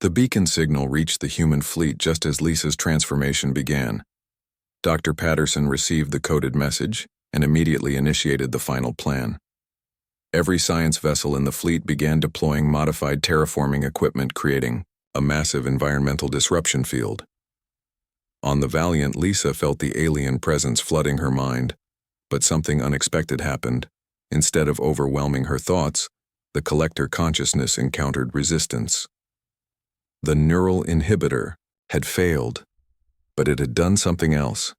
The beacon signal reached the human fleet just as Lisa's transformation began. Dr. Patterson received the coded message and immediately initiated the final plan. Every science vessel in the fleet began deploying modified terraforming equipment, creating a massive environmental disruption field. On the Valiant, Lisa felt the alien presence flooding her mind, but something unexpected happened. Instead of overwhelming her thoughts, the collector consciousness encountered resistance. The neural inhibitor had failed, but it had done something else.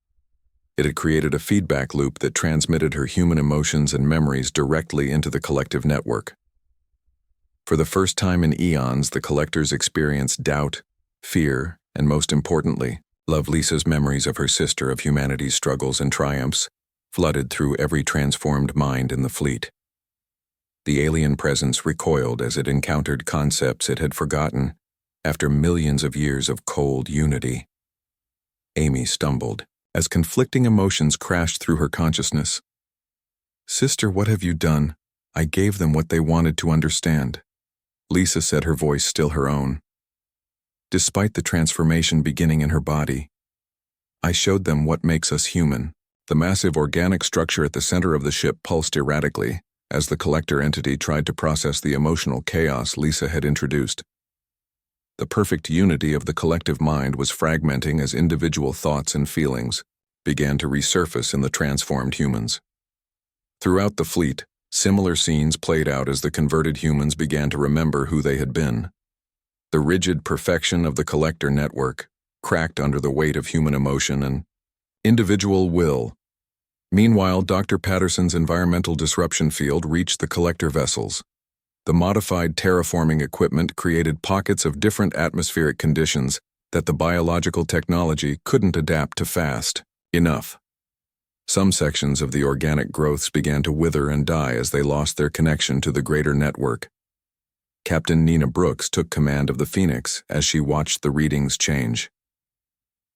It had created a feedback loop that transmitted her human emotions and memories directly into the collective network. For the first time in eons, the collectors experienced doubt, fear, and most importantly, love. Lisa's memories of her sister, of humanity's struggles and triumphs, flooded through every transformed mind in the fleet. The alien presence recoiled as it encountered concepts it had forgotten after millions of years of cold unity. Amy stumbled as conflicting emotions crashed through her consciousness. "Sister, what have you done? I gave them what they wanted to understand," Lisa said, her voice still her own. "Despite the transformation beginning in her body, I showed them what makes us human." The massive organic structure at the center of the ship pulsed erratically as the collector entity tried to process the emotional chaos Lisa had introduced. The perfect unity of the collective mind was fragmenting as individual thoughts and feelings began to resurface in the transformed humans. Throughout the fleet, similar scenes played out as the converted humans began to remember who they had been. The rigid perfection of the collector network cracked under the weight of human emotion and individual will. Meanwhile, Dr. Patterson's environmental disruption field reached the collector vessels. The modified terraforming equipment created pockets of different atmospheric conditions that the biological technology couldn't adapt to fast enough. Some sections of the organic growths began to wither and die as they lost their connection to the greater network. Captain Nina Brooks took command of the Phoenix as she watched the readings change.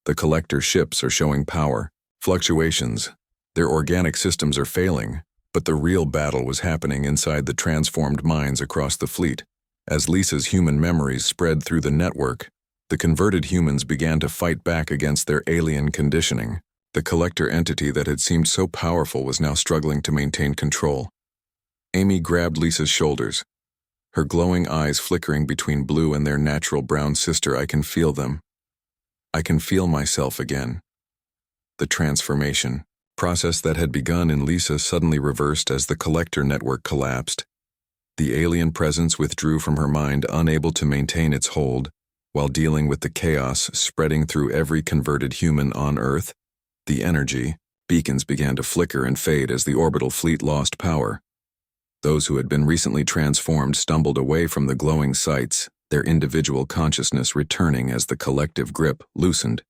The collector ships are showing power fluctuations. Their organic systems are failing, but the real battle was happening inside the transformed minds across the fleet. As Lisa's human memories spread through the network, the converted humans began to fight back against their alien conditioning. The collector entity that had seemed so powerful was now struggling to maintain control. Amy grabbed Lisa's shoulders, her glowing eyes flickering between blue and their natural brown. "Sister, I can feel them. I can feel myself again." The transformation process that had begun in Lisa suddenly reversed as the collector network collapsed. The alien presence withdrew from her mind, unable to maintain its hold, while dealing with the chaos spreading through every converted human on Earth. The energy beacons began to flicker and fade as the orbital fleet lost power. Those who had been recently transformed stumbled away from the glowing sights, their individual consciousness returning as the collective grip loosened.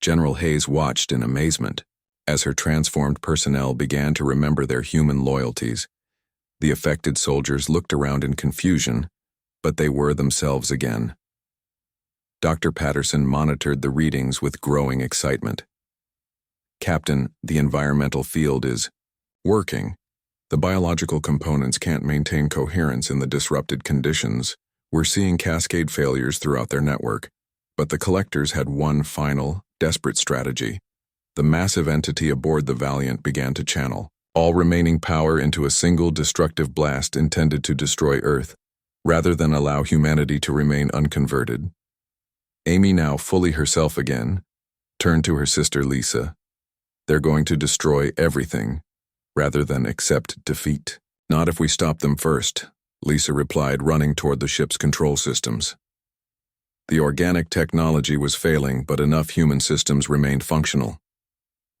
General Hayes watched in amazement as her transformed personnel began to remember their human loyalties. The affected soldiers looked around in confusion, but they were themselves again. Dr. Patterson monitored the readings with growing excitement. "Captain, the environmental field is working. The biological components can't maintain coherence in the disrupted conditions. We're seeing cascade failures throughout their network, but the collectors had one final, desperate strategy. The massive entity aboard the Valiant began to channel all remaining power into a single destructive blast intended to destroy Earth, rather than allow humanity to remain unconverted." Amy, now fully herself again, turned to her sister Lisa. "They're going to destroy everything, rather than accept defeat." "Not if we stop them first," Lisa replied, running toward the ship's control systems. The organic technology was failing, but enough human systems remained functional.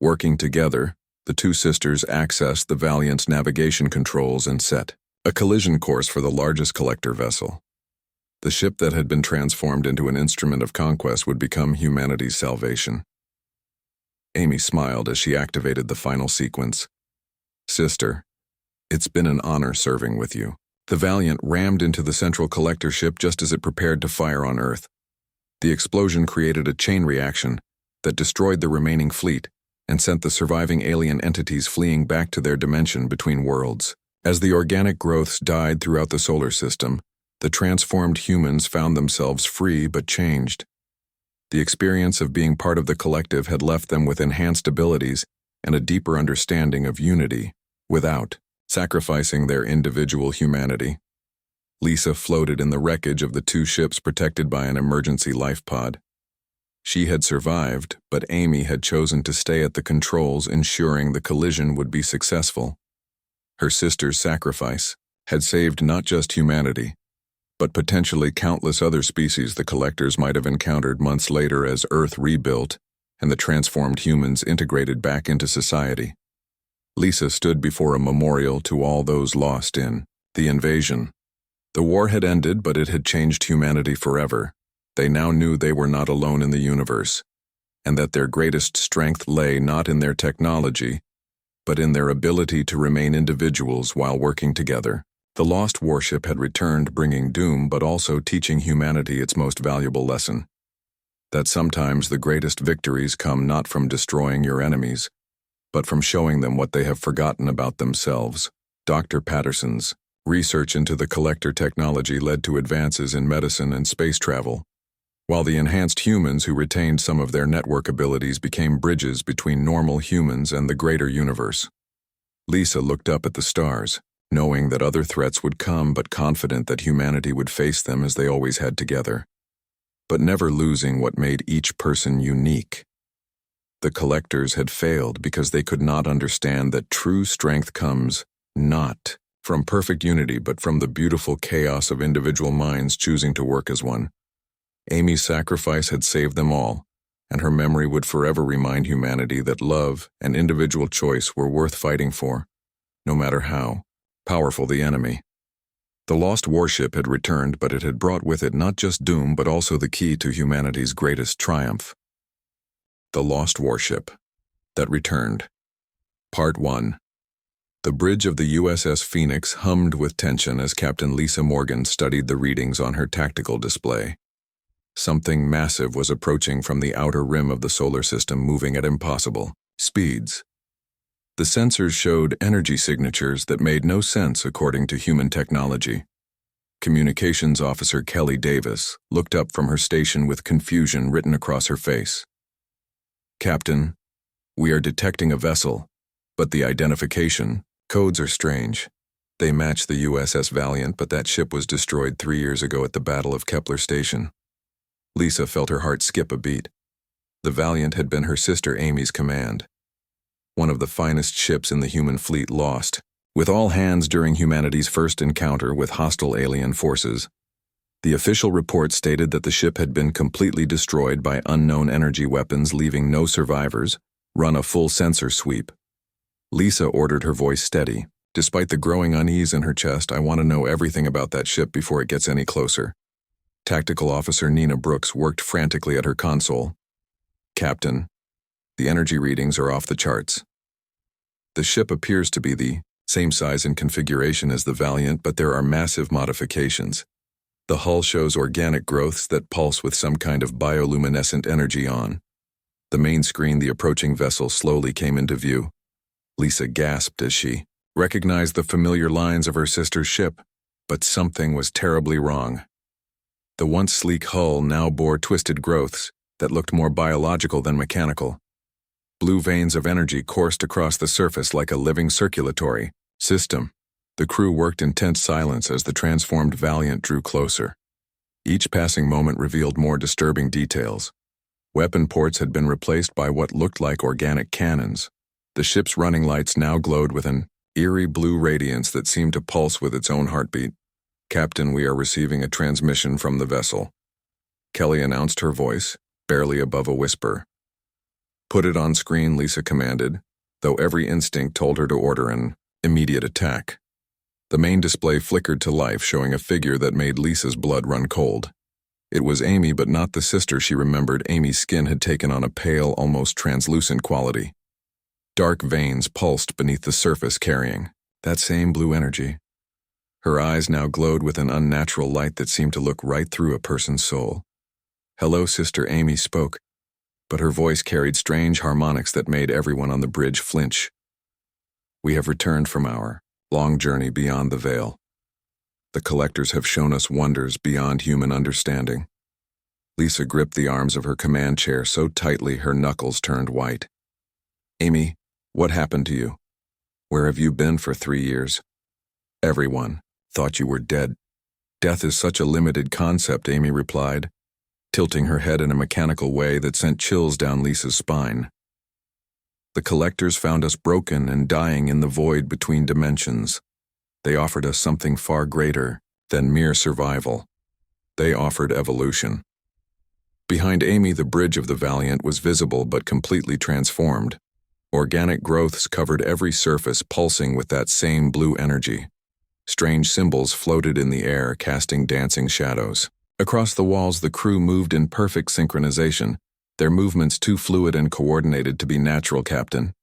Working together, the two sisters accessed the Valiant's navigation controls and set a collision course for the largest collector vessel. The ship that had been transformed into an instrument of conquest would become humanity's salvation. Amy smiled as she activated the final sequence. "Sister, it's been an honor serving with you." The Valiant rammed into the central collector ship just as it prepared to fire on Earth. The explosion created a chain reaction that destroyed the remaining fleet and sent the surviving alien entities fleeing back to their dimension between worlds. As the organic growths died throughout the solar system, The transformed humans found themselves free but changed. The experience of being part of the collective had left them with enhanced abilities and a deeper understanding of unity, without sacrificing their individual humanity. Lisa floated in the wreckage of the two ships protected by an emergency life pod. She had survived, but Amy had chosen to stay at the controls, ensuring the collision would be successful. Her sister's sacrifice had saved not just humanity, but potentially countless other species the collectors might have encountered months later as Earth rebuilt and the transformed humans integrated back into society. Lisa stood before a memorial to all those lost in the invasion. The war had ended, but it had changed humanity forever. They now knew they were not alone in the universe, and that their greatest strength lay not in their technology, but in their ability to remain individuals while working together. The lost warship had returned, bringing doom but also teaching humanity its most valuable lesson: that sometimes the greatest victories come not from destroying your enemies, but from showing them what they have forgotten about themselves. Dr. Patterson's research into the collector technology led to advances in medicine and space travel, while the enhanced humans who retained some of their network abilities became bridges between normal humans and the greater universe. Lisa looked up at the stars, knowing that other threats would come but confident that humanity would face them as they always had together, but never losing what made each person unique. The collectors had failed because they could not understand that true strength comes not from perfect unity but from the beautiful chaos of individual minds choosing to work as one. Amy's sacrifice had saved them all, and her memory would forever remind humanity that love and individual choice were worth fighting for, no matter how powerful the enemy. The lost warship had returned, but it had brought with it not just doom but also the key to humanity's greatest triumph. The lost warship that returned. Part 1. The bridge of the USS Phoenix hummed with tension as Captain Lisa Morgan studied the readings on her tactical display. Something massive was approaching from the outer rim of the solar system, moving at impossible speeds. The sensors showed energy signatures that made no sense according to human technology. Communications Officer Kelly Davis looked up from her station with confusion written across her face. "Captain, we are detecting a vessel, but the identification codes are strange. They match the USS Valiant, but that ship was destroyed 3 years ago at the Battle of Kepler Station." Lisa felt her heart skip a beat. The Valiant had been her sister Amy's command, one of the finest ships in the human fleet, lost with all hands during humanity's first encounter with hostile alien forces. The official report stated that the ship had been completely destroyed by unknown energy weapons, leaving no survivors. Run a full sensor sweep. Lisa ordered, her voice steady. "Despite the growing unease in her chest, I want to know everything about that ship before it gets any closer." Tactical Officer Nina Brooks worked frantically at her console. "Captain, the energy readings are off the charts. The ship appears to be the same size and configuration as the Valiant, but there are massive modifications. The hull shows organic growths that pulse with some kind of bioluminescent energy on." The main screen, the approaching vessel slowly came into view. Lisa gasped as she recognized the familiar lines of her sister's ship, but something was terribly wrong. The once sleek hull now bore twisted growths that looked more biological than mechanical. Blue veins of energy coursed across the surface like a living circulatory system. The crew worked in tense silence as the transformed Valiant drew closer. Each passing moment revealed more disturbing details. Weapon ports had been replaced by what looked like organic cannons. The ship's running lights now glowed with an eerie blue radiance that seemed to pulse with its own heartbeat. "Captain, we are receiving a transmission from the vessel," Kelly announced, her voice barely above a whisper. "Put it on screen," Lisa commanded, though every instinct told her to order an immediate attack. The main display flickered to life, showing a figure that made Lisa's blood run cold. It was Amy, but not the sister she remembered. Amy's skin had taken on a pale, almost translucent quality. Dark veins pulsed beneath the surface, carrying that same blue energy. Her eyes now glowed with an unnatural light that seemed to look right through a person's soul. "Hello, Sister," Amy spoke, but her voice carried strange harmonics that made everyone on the bridge flinch. "We have returned from our long journey beyond the veil. The collectors have shown us wonders beyond human understanding. Lisa gripped the arms of her command chair so tightly her knuckles turned white. Amy, what happened to you? Where have you been for 3 years? Everyone thought you were dead. Death is such a limited concept, Amy replied, tilting her head in a mechanical way that sent chills down Lisa's spine. The collectors found us broken and dying in the void between dimensions. They offered us something far greater than mere survival. They offered evolution. Behind Amy, the bridge of the Valiant was visible but completely transformed. Organic growths covered every surface, pulsing with that same blue energy. Strange symbols floated in the air, casting dancing shadows. Across the walls, the crew moved in perfect synchronization, their movements too fluid and coordinated to be natural, Captain.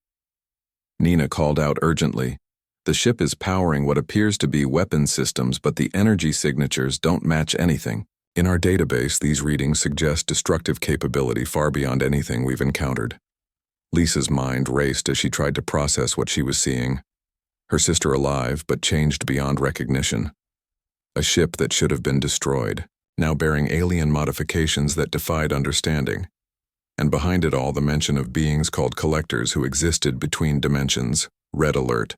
Nina called out urgently. The ship is powering what appears to be weapon systems, but the energy signatures don't match anything. In our database, these readings suggest destructive capability far beyond anything we've encountered. Lisa's mind raced as she tried to process what she was seeing. Her sister alive, but changed beyond recognition. A ship that should have been destroyed, now bearing alien modifications that defied understanding. And behind it all, the mention of beings called collectors who existed between dimensions. Red alert.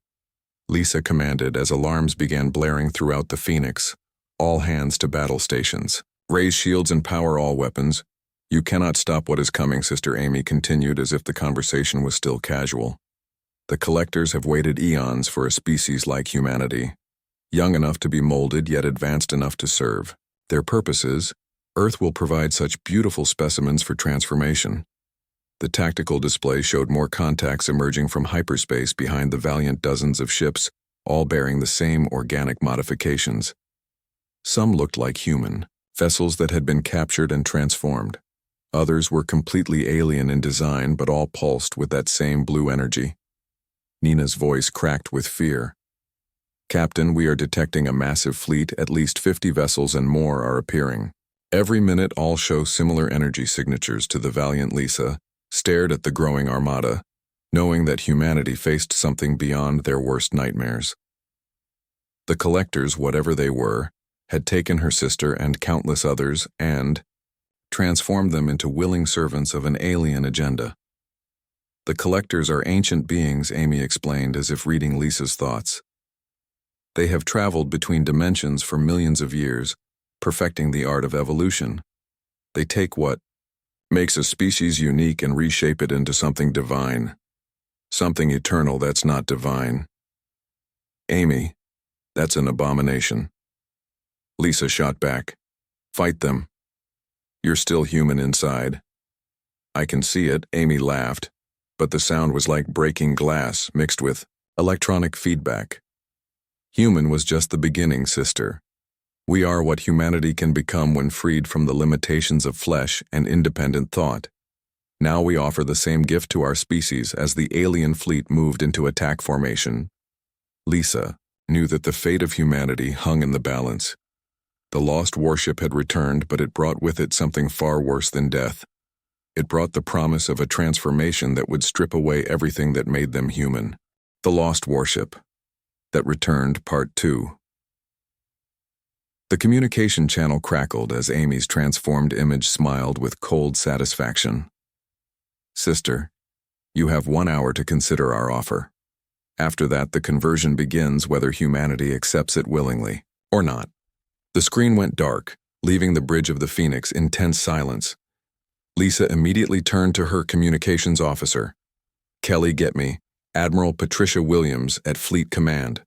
Lisa commanded as alarms began blaring throughout the Phoenix. All hands to battle stations. Raise shields and power all weapons. You cannot stop what is coming, Sister Amy continued as if the conversation was still casual. The collectors have waited eons for a species like humanity. Young enough to be molded, yet advanced enough to serve. Their purpose is, Earth will provide such beautiful specimens for transformation. The tactical display showed more contacts emerging from hyperspace behind the Valiant, dozens of ships, all bearing the same organic modifications. Some looked like human, vessels that had been captured and transformed. Others were completely alien in design, but all pulsed with that same blue energy. Nina's voice cracked with fear. Captain, we are detecting a massive fleet. At least 50 vessels and more are appearing. Every minute all show similar energy signatures to the Valiant. Lisa stared at the growing armada, knowing that humanity faced something beyond their worst nightmares. The collectors, whatever they were, had taken her sister and countless others and transformed them into willing servants of an alien agenda. The collectors are ancient beings, Amy explained as if reading Lisa's thoughts. They have traveled between dimensions for millions of years, perfecting the art of evolution. They take what makes a species unique and reshape it into something divine. Something eternal that's not divine. Amy, that's an abomination. Lisa shot back. Fight them. You're still human inside. I can see it, Amy laughed, but the sound was like breaking glass mixed with electronic feedback. Human was just the beginning, sister. We are what humanity can become when freed from the limitations of flesh and independent thought. Now we offer the same gift to our species as the alien fleet moved into attack formation. Lisa knew that the fate of humanity hung in the balance. The lost warship had returned, but it brought with it something far worse than death. It brought the promise of a transformation that would strip away everything that made them human. The lost warship that returned, Part 2. The communication channel crackled as Amy's transformed image smiled with cold satisfaction. Sister, you have 1 hour to consider our offer. After that, the conversion begins, whether humanity accepts it willingly or not. The screen went dark, leaving the bridge of the Phoenix in tense silence. Lisa immediately turned to her communications officer. Kelly, get me Admiral Patricia Williams at Fleet Command.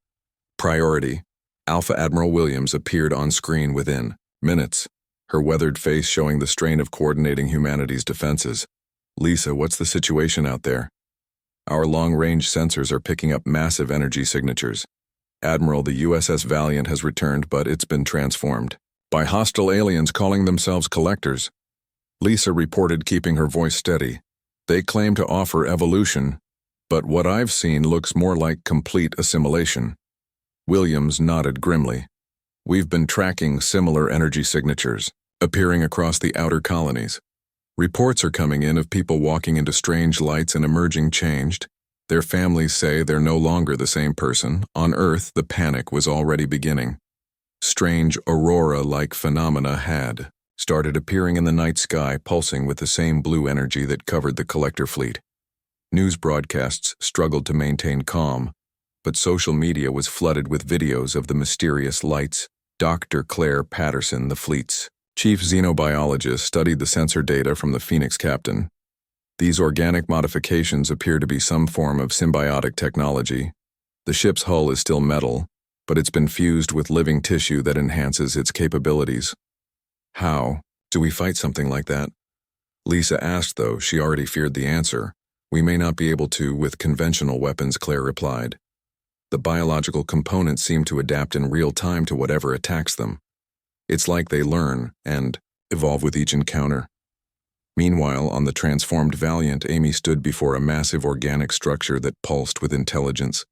Priority. Alpha Admiral Williams appeared on screen within minutes, her weathered face showing the strain of coordinating humanity's defenses. Lisa, what's the situation out there? Our long-range sensors are picking up massive energy signatures. Admiral, the USS Valiant has returned, but it's been transformed by hostile aliens calling themselves collectors. Lisa reported, keeping her voice steady. They claim to offer evolution, but what I've seen looks more like complete assimilation. Williams nodded grimly. We've been tracking similar energy signatures, appearing across the outer colonies. Reports are coming in of people walking into strange lights and emerging changed. Their families say they're no longer the same person. On Earth, the panic was already beginning. Strange aurora-like phenomena had started appearing in the night sky, pulsing with the same blue energy that covered the collector fleet. News broadcasts struggled to maintain calm, but social media was flooded with videos of the mysterious lights. Dr. Claire Patterson, the fleet's chief xenobiologist, studied the sensor data from the Phoenix captain. These organic modifications appear to be some form of symbiotic technology. The ship's hull is still metal, but it's been fused with living tissue that enhances its capabilities. How do we fight something like that? Lisa asked, though she already feared the answer. We may not be able to with conventional weapons, Claire replied. The biological components seem to adapt in real time to whatever attacks them. It's like they learn and evolve with each encounter. Meanwhile, on the transformed Valiant, Amy stood before a massive organic structure that pulsed with intelligence.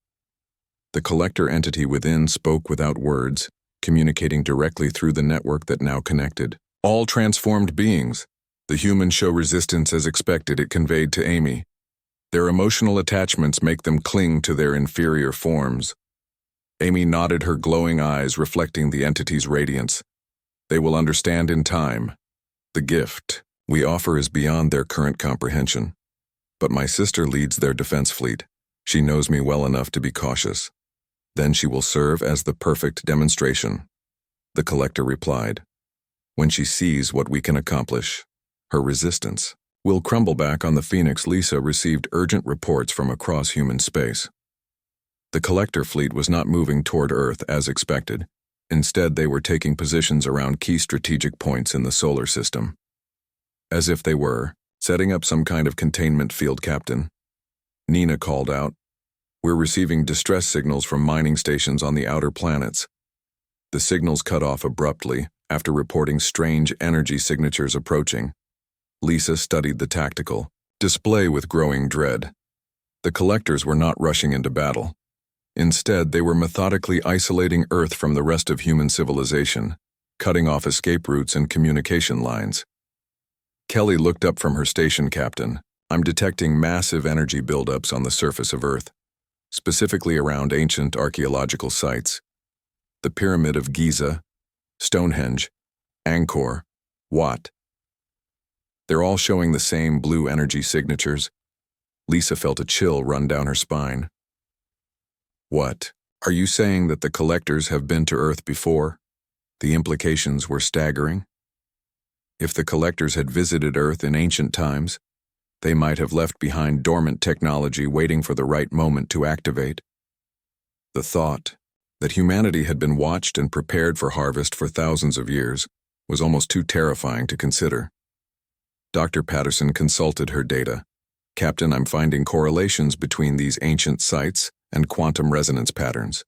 The collector entity within spoke without words, communicating directly through the network that now connected. All transformed beings. The humans show resistance as expected, it conveyed to Amy. Their emotional attachments make them cling to their inferior forms. Amy nodded, her glowing eyes reflecting the entity's radiance. They will understand in time. The gift we offer is beyond their current comprehension. But my sister leads their defense fleet. She knows me well enough to be cautious. Then she will serve as the perfect demonstration. The collector replied. When she sees what we can accomplish, her resistance will crumble back on the Phoenix. Lisa received urgent reports from across human space. The collector fleet was not moving toward Earth as expected. Instead, they were taking positions around key strategic points in the solar system. As if they were setting up some kind of containment field, Captain. Nina called out. We're receiving distress signals from mining stations on the outer planets. The signals cut off abruptly after reporting strange energy signatures approaching. Lisa studied the tactical display with growing dread. The collectors were not rushing into battle. Instead, they were methodically isolating Earth from the rest of human civilization, cutting off escape routes and communication lines. Kelly looked up from her station, Captain. I'm detecting massive energy buildups on the surface of Earth, specifically around ancient archaeological sites. The Pyramid of Giza, Stonehenge, Angkor, Wat. They're all showing the same blue energy signatures. Lisa felt a chill run down her spine. What? Are you saying that the collectors have been to Earth before? The implications were staggering. If the collectors had visited Earth in ancient times, they might have left behind dormant technology waiting for the right moment to activate. The thought that humanity had been watched and prepared for harvest for thousands of years was almost too terrifying to consider. Dr. Patterson consulted her data. Captain, I'm finding correlations between these ancient sites and quantum resonance patterns.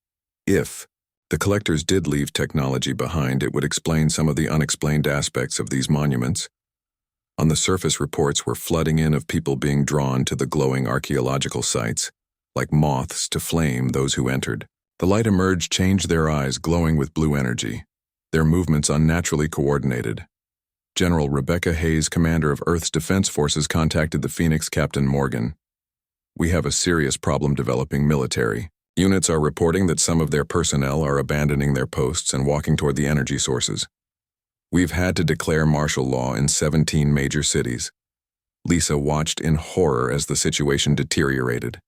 If the collectors did leave technology behind, it would explain some of the unexplained aspects of these monuments. On the surface, reports were flooding in of people being drawn to the glowing archaeological sites, like moths to flame those who entered. The light emerged, changed their eyes, glowing with blue energy, their movements unnaturally coordinated. General Rebecca Hayes, commander of Earth's Defense Forces, contacted the Phoenix Captain Morgan. We have a serious problem developing military. Units are reporting that some of their personnel are abandoning their posts and walking toward the energy sources. We've had to declare martial law in 17 major cities. Lisa watched in horror as the situation deteriorated.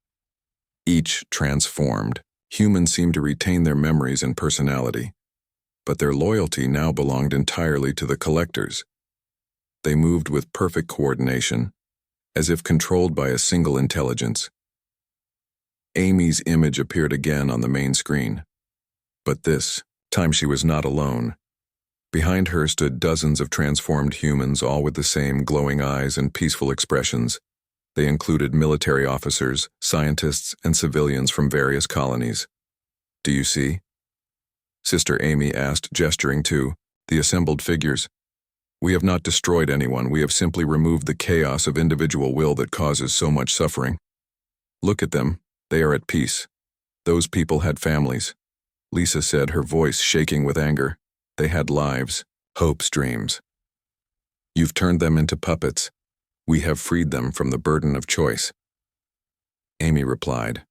Each transformed. Humans seemed to retain their memories and personality, but their loyalty now belonged entirely to the collectors. They moved with perfect coordination, as if controlled by a single intelligence. Amy's image appeared again on the main screen, but this time she was not alone. Behind her stood dozens of transformed humans, all with the same glowing eyes and peaceful expressions. They included military officers, scientists, and civilians from various colonies. Do you see? Sister Amy asked, gesturing to the assembled figures. We have not destroyed anyone, we have simply removed the chaos of individual will that causes so much suffering. Look at them, they are at peace. Those people had families. Lisa said, her voice shaking with anger. They had lives, hopes, dreams. You've turned them into puppets. We have freed them from the burden of choice. Amy replied.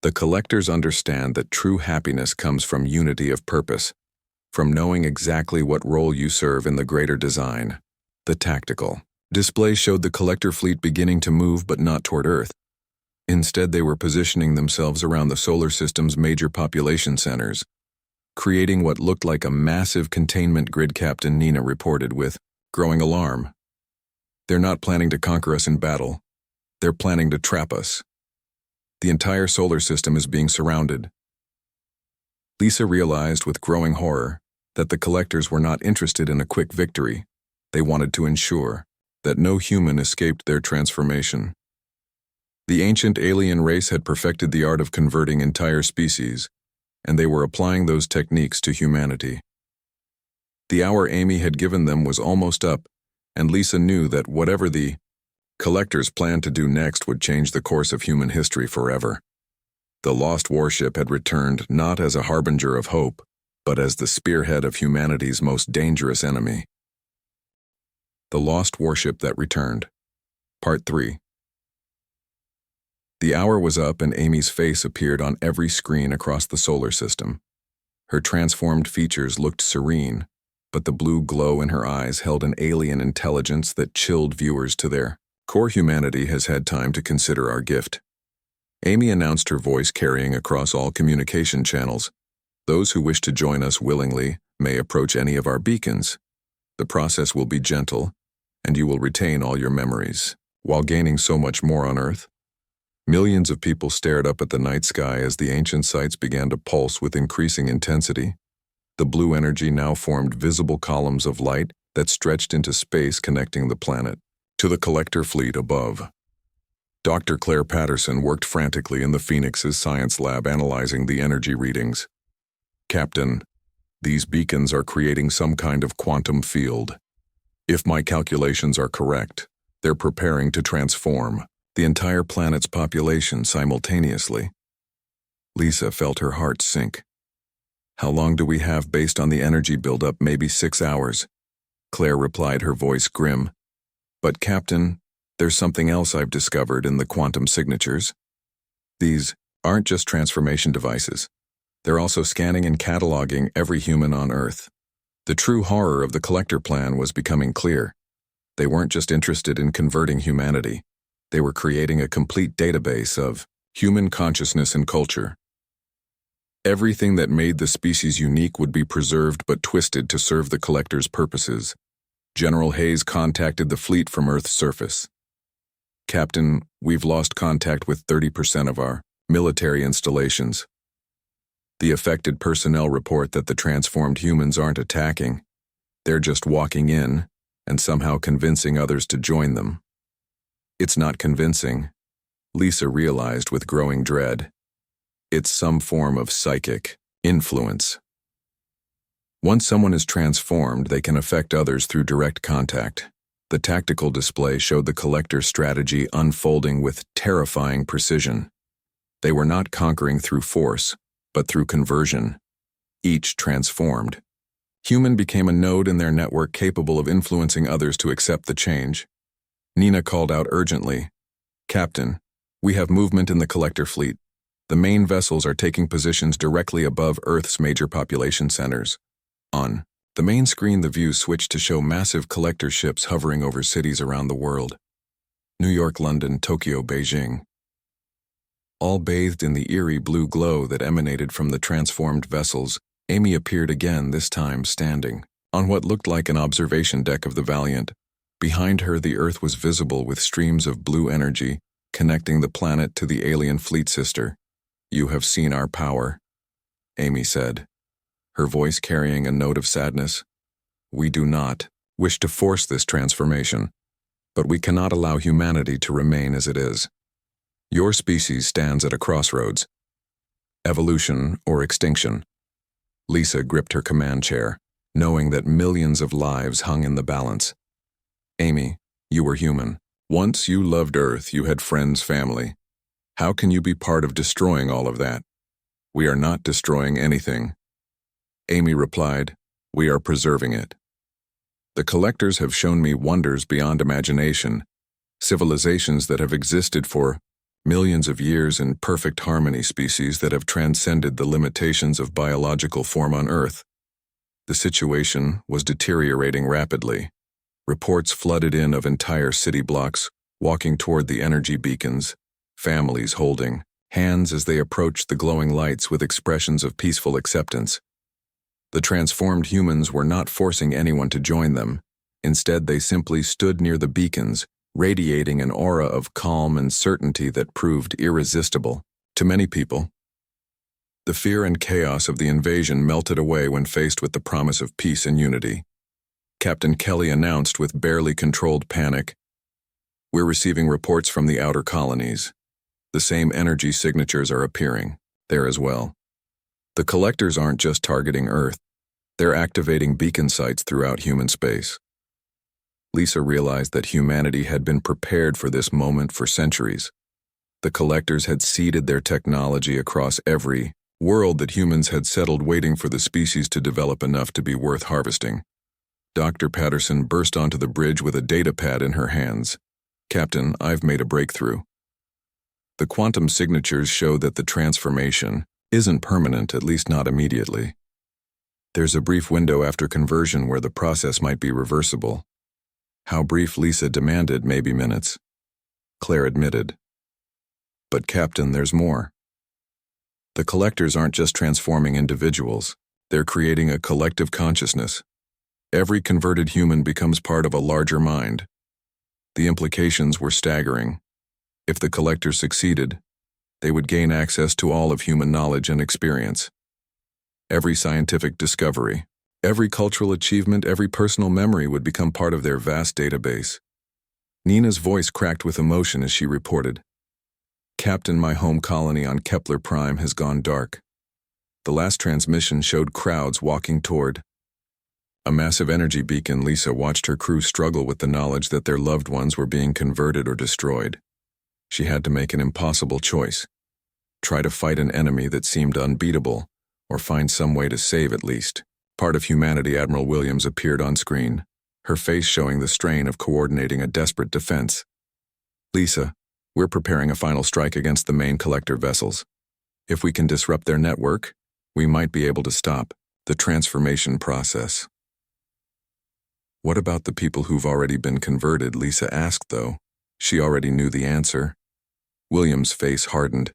The collectors understand that true happiness comes from unity of purpose. from knowing exactly what role you serve in the greater design. The tactical display showed the collector fleet beginning to move but not toward Earth. Instead, they were positioning themselves around the solar system's major population centers, creating what looked like a massive containment grid. Captain Nina reported with growing alarm. They're not planning to conquer us in battle. They're planning to trap us. The entire solar system is being surrounded. Lisa realized with growing horror that the collectors were not interested in a quick victory. They wanted to ensure that no human escaped their transformation. The ancient alien race had perfected the art of converting entire species, and they were applying those techniques to humanity. The hour Amy had given them was almost up, and Lisa knew that whatever the collectors planned to do next would change the course of human history forever. The lost warship had returned not as a harbinger of hope, but as the spearhead of humanity's most dangerous enemy. The lost warship that returned. Part 3. The hour was up and Amy's face appeared on every screen across the solar system. Her transformed features looked serene, but the blue glow in her eyes held an alien intelligence that chilled viewers to their core. Humanity has had time to consider our gift. Amy announced, her voice carrying across all communication channels. Those who wish to join us willingly may approach any of our beacons. The process will be gentle, and you will retain all your memories, while gaining so much more on Earth. Millions of people stared up at the night sky as the ancient sites began to pulse with increasing intensity. The blue energy now formed visible columns of light that stretched into space, connecting the planet to the collector fleet above. Dr. Claire Patterson worked frantically in the Phoenix's science lab analyzing the energy readings. Captain, these beacons are creating some kind of quantum field. If my calculations are correct, they're preparing to transform the entire planet's population simultaneously. Lisa felt her heart sink. How long do we have based on the energy buildup? Maybe 6 hours. Claire replied, her voice grim. But Captain, there's something else I've discovered in the quantum signatures. These aren't just transformation devices. They're also scanning and cataloging every human on Earth. The true horror of the collector plan was becoming clear. They weren't just interested in converting humanity. They were creating a complete database of human consciousness and culture. Everything that made the species unique would be preserved but twisted to serve the collector's purposes. General Hayes contacted the fleet from Earth's surface. Captain, we've lost contact with 30% of our military installations. The affected personnel report that the transformed humans aren't attacking. They're just walking in and somehow convincing others to join them. It's not convincing, Lisa realized with growing dread. It's some form of psychic influence. Once someone is transformed, they can affect others through direct contact. The tactical display showed the collector's strategy unfolding with terrifying precision. They were not conquering through force, but through conversion. Each transformed human became a node in their network capable of influencing others to accept the change. Nina called out urgently, Captain, we have movement in the collector fleet. The main vessels are taking positions directly above Earth's major population centers. On the main screen, the view switched to show massive collector ships hovering over cities around the world. New York, London, Tokyo, Beijing. All bathed in the eerie blue glow that emanated from the transformed vessels, Amy appeared again, this time standing on what looked like an observation deck of the Valiant. Behind her, the Earth was visible with streams of blue energy connecting the planet to the alien fleet sister. You have seen our power, Amy said, her voice carrying a note of sadness. We do not wish to force this transformation, but we cannot allow humanity to remain as it is. Your species stands at a crossroads. Evolution or extinction. Lisa gripped her command chair, knowing that millions of lives hung in the balance. Amy, you were human. Once you loved Earth, you had friends, family. How can you be part of destroying all of that? We are not destroying anything. Amy replied, we are preserving it. The collectors have shown me wonders beyond imagination, civilizations that have existed for millions of years in perfect harmony, species that have transcended the limitations of biological form on Earth. The situation was deteriorating rapidly. Reports flooded in of entire city blocks walking toward the energy beacons, families holding hands as they approached the glowing lights with expressions of peaceful acceptance. The transformed humans were not forcing anyone to join them. Instead, they simply stood near the beacons, radiating an aura of calm and certainty that proved irresistible. To many people, the fear and chaos of the invasion melted away when faced with the promise of peace and unity. Captain Kelly announced with barely controlled panic, "We're receiving reports from the outer colonies. The same energy signatures are appearing there as well. The collectors aren't just targeting Earth, they're activating beacon sites throughout human space." Lisa realized that humanity had been prepared for this moment for centuries. The collectors had seeded their technology across every world that humans had settled, waiting for the species to develop enough to be worth harvesting. Dr. Patterson burst onto the bridge with a data pad in her hands. "Captain, I've made a breakthrough. The quantum signatures show that the transformation isn't permanent, at least not immediately. There's a brief window after conversion where the process might be reversible." How brief, Lisa demanded. "Maybe minutes," Claire admitted. "But Captain, there's more. The collectors aren't just transforming individuals, they're creating a collective consciousness. Every converted human becomes part of a larger mind." The implications were staggering. If the collectors succeeded, they would gain access to all of human knowledge and experience. Every scientific discovery, every cultural achievement, every personal memory would become part of their vast database. Nina's voice cracked with emotion as she reported, "Captain, my home colony on Kepler Prime has gone dark. The last transmission showed crowds walking toward a massive energy beacon." Lisa watched her crew struggle with the knowledge that their loved ones were being converted or destroyed. She had to make an impossible choice. Try to fight an enemy that seemed unbeatable, or find some way to save at least part of humanity. Admiral Williams appeared on screen, her face showing the strain of coordinating a desperate defense. "Lisa, we're preparing a final strike against the main collector vessels. If we can disrupt their network, we might be able to stop the transformation process." "What about the people who've already been converted?" Lisa asked, though she already knew the answer. Williams' face hardened.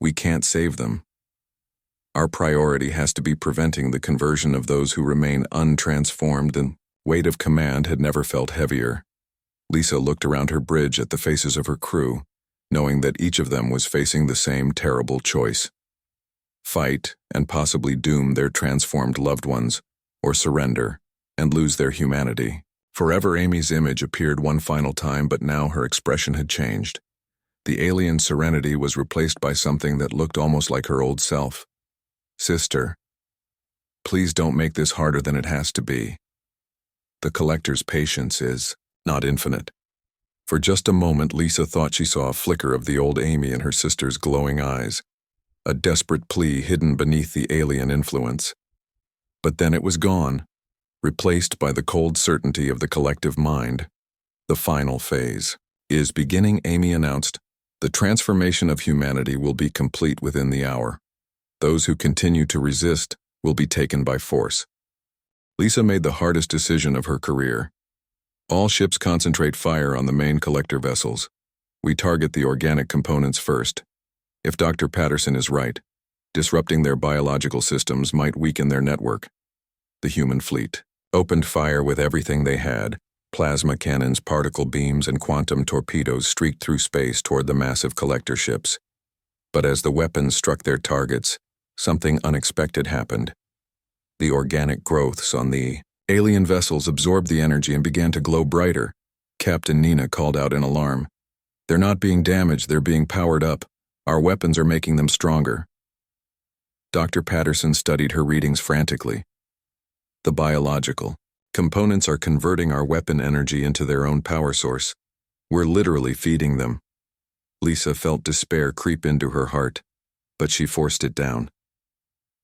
"We can't save them. Our priority has to be preventing the conversion of those who remain untransformed." The weight of command had never felt heavier. Lisa looked around her bridge at the faces of her crew, knowing that each of them was facing the same terrible choice: fight and possibly doom their transformed loved ones, or surrender and lose their humanity. Forever, Amy's image appeared one final time, but now her expression had changed. The alien serenity was replaced by something that looked almost like her old self. "Sister, please don't make this harder than it has to be. The collector's patience is not infinite." For just a moment, Lisa thought she saw a flicker of the old Amy in her sister's glowing eyes, a desperate plea hidden beneath the alien influence. But then it was gone, replaced by the cold certainty of the collective mind. "The final phase is beginning," Amy announced. "The transformation of humanity will be complete within the hour. Those who continue to resist will be taken by force." Lisa made the hardest decision of her career. "All ships concentrate fire on the main collector vessels. We target the organic components first. If Dr. Patterson is right, disrupting their biological systems might weaken their network." The human fleet opened fire with everything they had. Plasma cannons, particle beams, and quantum torpedoes streaked through space toward the massive collector ships. But as the weapons struck their targets, something unexpected happened. The organic growths on the alien vessels absorbed the energy and began to glow brighter. Captain Nina called out in alarm. "They're not being damaged, they're being powered up. Our weapons are making them stronger." Dr. Patterson studied her readings frantically. "The biological components are converting our weapon energy into their own power source. We're literally feeding them." Lisa felt despair creep into her heart, but she forced it down.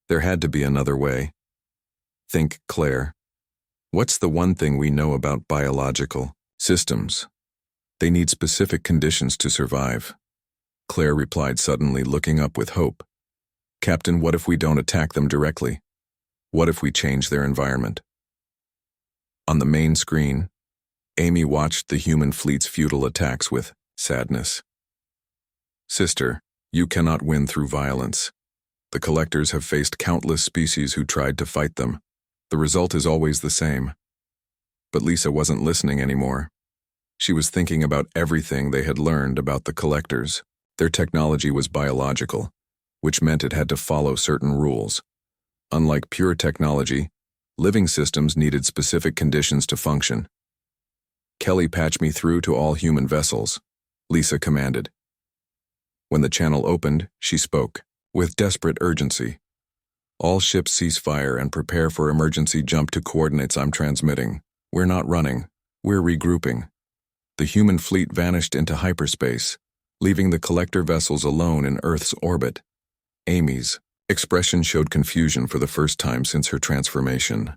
There had to be another way. "Think, Claire. What's the one thing we know about biological systems? They need specific conditions to survive." Claire replied suddenly, looking up with hope. "Captain, what if we don't attack them directly? What if we change their environment? On the main screen, Amy watched the human fleet's futile attacks with sadness. Sister, you cannot win through violence. The collectors have faced countless species who tried to fight them. The result is always the same. But Lisa wasn't listening anymore. She was thinking about everything they had learned about the collectors. Their technology was biological, which meant it had to follow certain rules. Unlike pure technology, living systems needed specific conditions to function. Kelly, patch me through to all human vessels, Lisa commanded. When the channel opened, she spoke, with desperate urgency. All ships cease fire and prepare for emergency jump to coordinates I'm transmitting. We're not running, we're regrouping. The human fleet vanished into hyperspace, leaving the collector vessels alone in Earth's orbit. Amy's expression showed confusion for the first time since her transformation.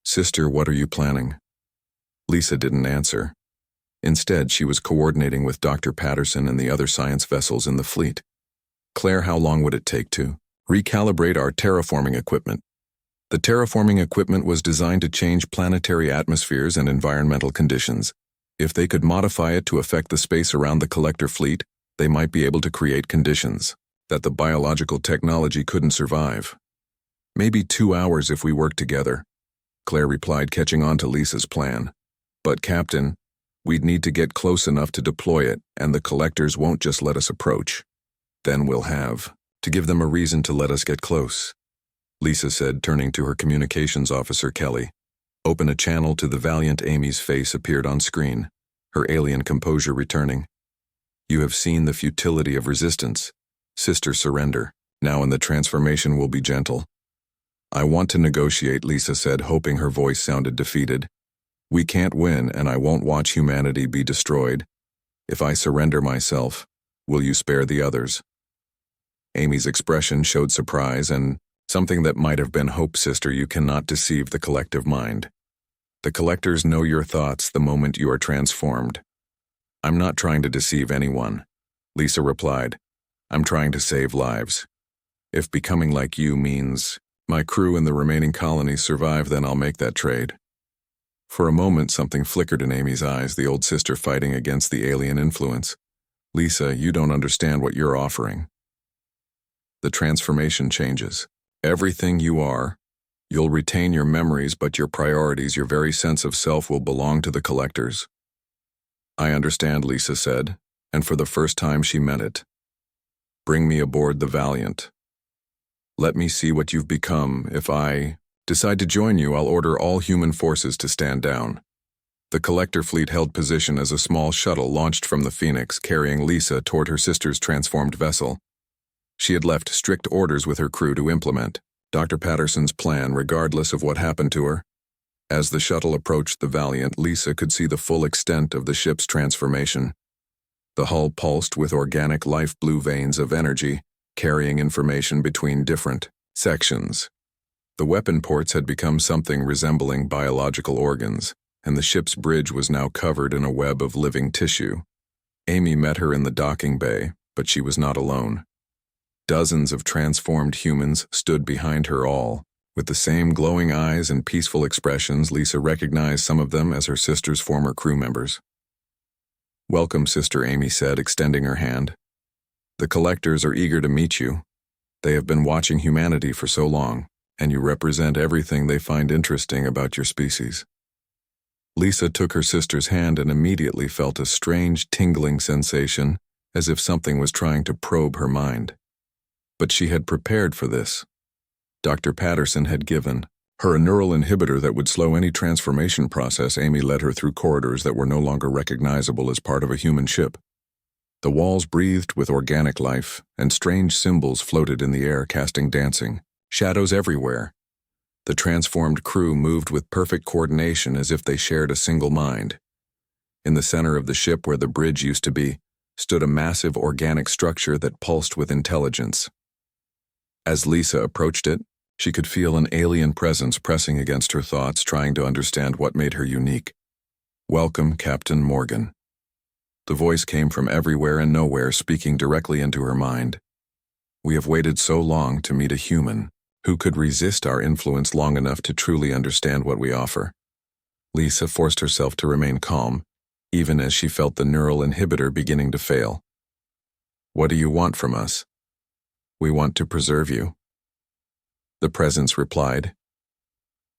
Sister, what are you planning? Lisa didn't answer. Instead, she was coordinating with Dr. Patterson and the other science vessels in the fleet. Claire, how long would it take to recalibrate our terraforming equipment? The terraforming equipment was designed to change planetary atmospheres and environmental conditions. If they could modify it to affect the space around the collector fleet, they might be able to create conditions that the biological technology couldn't survive. Maybe 2 hours if we work together, Claire replied, catching on to Lisa's plan. But Captain, we'd need to get close enough to deploy it, and the collectors won't just let us approach. Then we'll have to give them a reason to let us get close, Lisa said, turning to her communications officer, Kelly. Open a channel to the valiant Amy's face appeared on screen, her alien composure returning. You have seen the futility of resistance. Sister, surrender. Now and the transformation will be gentle. I want to negotiate, Lisa said, hoping her voice sounded defeated. We can't win, and I won't watch humanity be destroyed. If I surrender myself, will you spare the others? Amy's expression showed surprise and something that might have been hope. Sister, you cannot deceive the collective mind. The collectors know your thoughts the moment you are transformed. I'm not trying to deceive anyone, Lisa replied. I'm trying to save lives. If becoming like you means my crew and the remaining colonies survive, then I'll make that trade. For a moment, something flickered in Amy's eyes, the old sister fighting against the alien influence. Lisa, you don't understand what you're offering. The transformation changes. Everything you are, you'll retain your memories, but your priorities, your very sense of self will belong to the collectors. I understand, Lisa said, and for the first time she meant it. Bring me aboard the Valiant. Let me see what you've become. If I decide to join you, I'll order all human forces to stand down. The collector fleet held position as a small shuttle launched from the Phoenix, carrying Lisa toward her sister's transformed vessel. She had left strict orders with her crew to implement Dr. Patterson's plan regardless of what happened to her. As the shuttle approached the Valiant, Lisa could see the full extent of the ship's transformation. The hull pulsed with organic life blue veins of energy, carrying information between different sections. The weapon ports had become something resembling biological organs, and the ship's bridge was now covered in a web of living tissue. Amy met her in the docking bay, but she was not alone. Dozens of transformed humans stood behind her, all with the same glowing eyes and peaceful expressions. Lisa recognized some of them as her sister's former crew members. Welcome, Sister, Amy said, extending her hand. The collectors are eager to meet you. They have been watching humanity for so long, and you represent everything they find interesting about your species. Lisa took her sister's hand and immediately felt a strange tingling sensation, as if something was trying to probe her mind. But she had prepared for this. Dr. Patterson had given her a neural inhibitor that would slow any transformation process. Amy led her through corridors that were no longer recognizable as part of a human ship. The walls breathed with organic life, and strange symbols floated in the air, casting dancing shadows everywhere. The transformed crew moved with perfect coordination, as if they shared a single mind. In the center of the ship, where the bridge used to be, stood a massive organic structure that pulsed with intelligence. As Lisa approached it, she could feel an alien presence pressing against her thoughts, trying to understand what made her unique. Welcome, Captain Morgan. The voice came from everywhere and nowhere, speaking directly into her mind. We have waited so long to meet a human. Who could resist our influence long enough to truly understand what we offer? Lisa forced herself to remain calm, even as she felt the neural inhibitor beginning to fail. What do you want from us? We want to preserve you. The presence replied.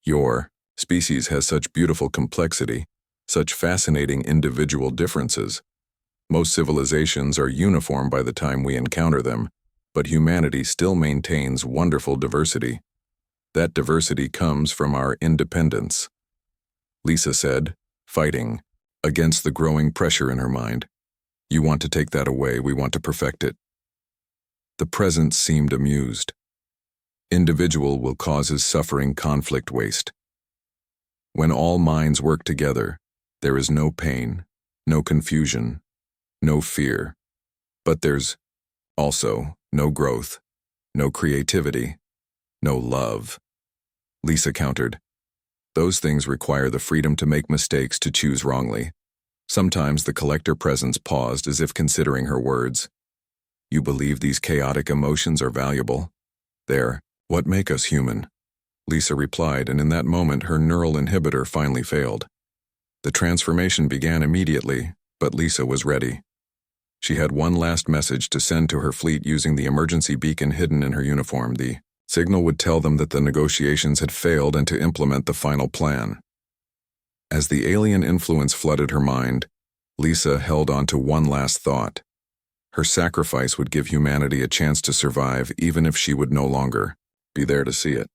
Your species has such beautiful complexity, such fascinating individual differences. Most civilizations are uniform by the time we encounter them, but humanity still maintains wonderful diversity. That diversity comes from our independence. Lisa said, fighting against the growing pressure in her mind. You want to take that away, we want to perfect it. The presence seemed amused. Individual will causes suffering, conflict, waste. When all minds work together, there is no pain, no confusion, no fear. But there's also no growth, no creativity, no love. Lisa countered. Those things require the freedom to make mistakes, to choose wrongly. Sometimes the collector presence paused as if considering her words. You believe these chaotic emotions are valuable? They're what make us human. Lisa replied, and in that moment her neural inhibitor finally failed. The transformation began immediately, but Lisa was ready. She had one last message to send to her fleet using the emergency beacon hidden in her uniform. The signal would tell them that the negotiations had failed and to implement the final plan. As the alien influence flooded her mind, Lisa held on to one last thought. Her sacrifice would give humanity a chance to survive, even if she would no longer be there to see it.